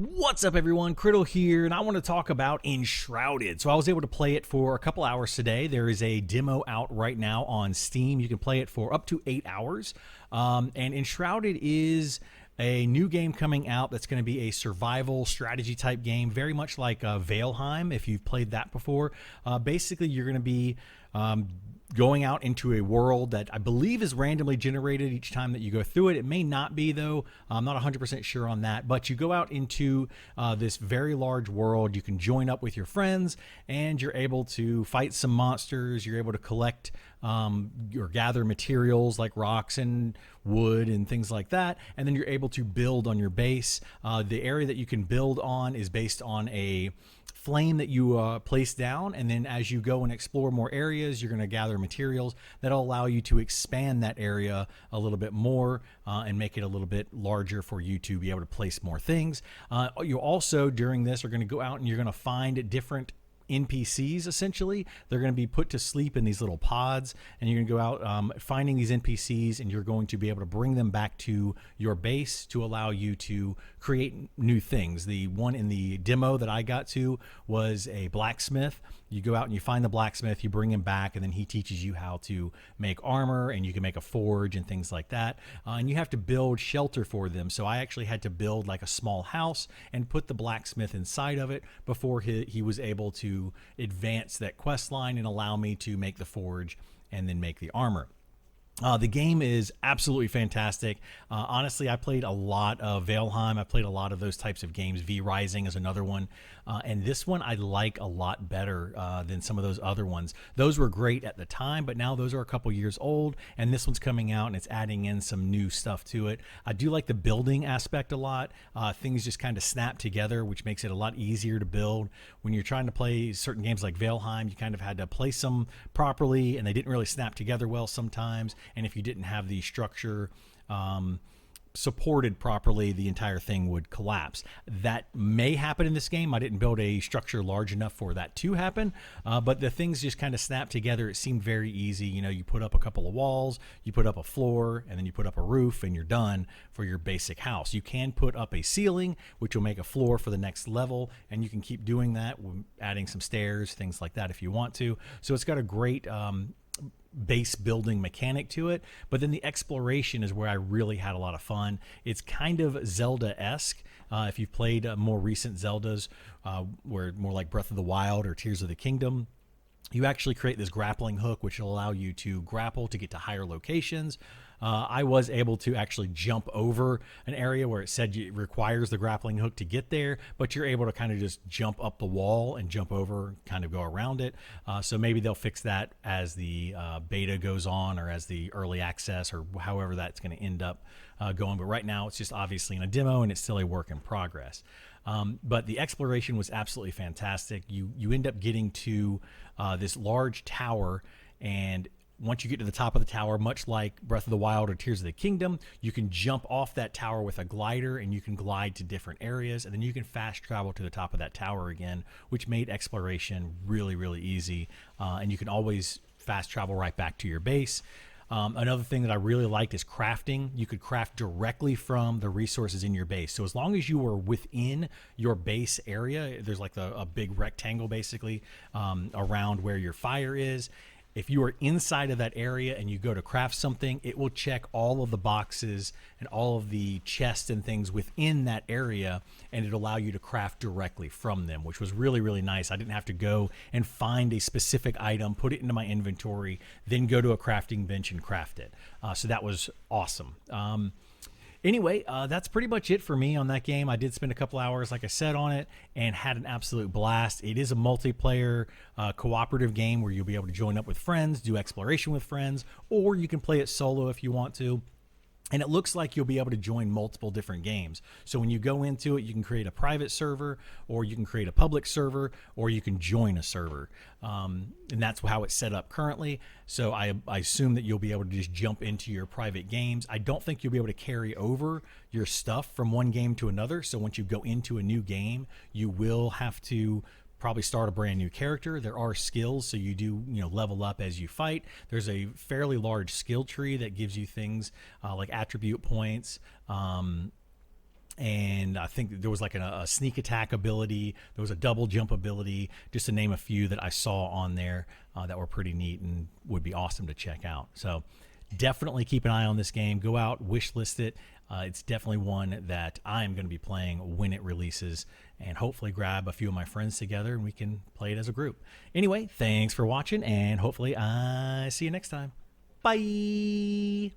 What's up, everyone? Kriddle here, and I want to talk about Enshrouded. So I was able to play it for a couple hours today. There is a demo out right now on Steam. You can play it for up to 8 hours. And Enshrouded is a new game coming out that's going to be a survival strategy type game, very much like Valheim, if you've played that before. Basically, you're going to be going out into a world that I believe is randomly generated each time that you go through it. It may not be, though. I'm not 100% sure on that. But you go out into this very large world. You can join up with your friends, and you're able to fight some monsters. You're able to collect or gather materials like rocks and wood and things like that. And then you're able to build on your base. The area that you can build on is based on a flame that you place down, and then as you go and explore more areas, you're going to gather materials that'll allow you to expand that area a little bit more and make it a little bit larger for you to be able to place more things. You also, during this, are going to go out and you're going to find different NPCs. Essentially, they're going to be put to sleep in these little pods, and you're going to go out finding these NPCs, and you're going to be able to bring them back to your base to allow you to create new things. The one in the demo that I got to was a blacksmith. You go out and you find the blacksmith, you bring him back, and then he teaches you how to make armor, and you can make a forge and things like that. And you have to build shelter for them. So I actually had to build like a small house and put the blacksmith inside of it before he was able to advance that quest line and allow me to make the forge and then make the armor. The game is absolutely fantastic. Honestly, I played a lot of Valheim. I played a lot of those types of games. V Rising is another one. And this one I like a lot better than some of those other ones. Those were great at the time, but now those are a couple years old, and this one's coming out and it's adding in some new stuff to it. I do like the building aspect a lot. Things just kind of snap together, which makes it a lot easier to build. When you're trying to play certain games like Valheim, you kind of had to place them properly, and they didn't really snap together well sometimes. And if you didn't have the structure supported properly, the entire thing would collapse. That may happen in this game. I didn't build a structure large enough for that to happen, but the things just kind of snap together. It seemed very easy. You know, you put up a couple of walls, you put up a floor, and then you put up a roof, and you're done for your basic house. You can put up a ceiling, which will make a floor for the next level, and you can keep doing that, adding some stairs, things like that if you want to. So it's got a great base building mechanic to it, but then the exploration is where I really had a lot of fun. It's kind of Zelda-esque. If you've played more recent Zeldas, where more like Breath of the Wild or Tears of the Kingdom, you actually create this grappling hook, which will allow you to grapple to get to higher locations. I was able to actually jump over an area where it said it requires the grappling hook to get there, but you're able to kind of just jump up the wall and jump over, kind of go around it. So maybe they'll fix that as the beta goes on, or as the early access, or however that's going to end up going. But right now it's just obviously in a demo, and it's still a work in progress. But the exploration was absolutely fantastic. You end up getting to this large tower, and once you get to the top of the tower, much like Breath of the Wild or Tears of the Kingdom, you can jump off that tower with a glider, and you can glide to different areas, and then you can fast travel to the top of that tower again, which made exploration really, really easy. And you can always fast travel right back to your base. Another thing that I really liked is crafting. You could craft directly from the resources in your base. So as long as you were within your base area, there's like a big rectangle basically around where your fire is. If you are inside of that area and you go to craft something, it will check all of the boxes and all of the chests and things within that area, and it'll allow you to craft directly from them, which was really, really nice. I didn't have to go and find a specific item, put it into my inventory, then go to a crafting bench and craft it. So that was awesome. Anyway, that's pretty much it for me on that game. I did spend a couple hours, like I said, on it, and had an absolute blast. It is a multiplayer cooperative game where you'll be able to join up with friends, do exploration with friends, or you can play it solo if you want to. And it looks like you'll be able to join multiple different games. So when you go into it, you can create a private server, or you can create a public server, or you can join a server. And that's how it's set up currently. So I assume that you'll be able to just jump into your private games. I don't think you'll be able to carry over your stuff from one game to another. So once you go into a new game, you will have to probably start a brand new character. There are skills, so you do level up as you fight. There's a fairly large skill tree that gives you things like attribute points and I think there was like a sneak attack ability. There was a double jump ability, just to name a few that I saw on there that were pretty neat and would be awesome to check out. So definitely keep an eye on this game. Go out, wish list it. It's definitely one that I'm going to be playing when it releases, and hopefully grab a few of my friends together and we can play it as a group. Anyway, thanks for watching, and hopefully I see you next time. Bye.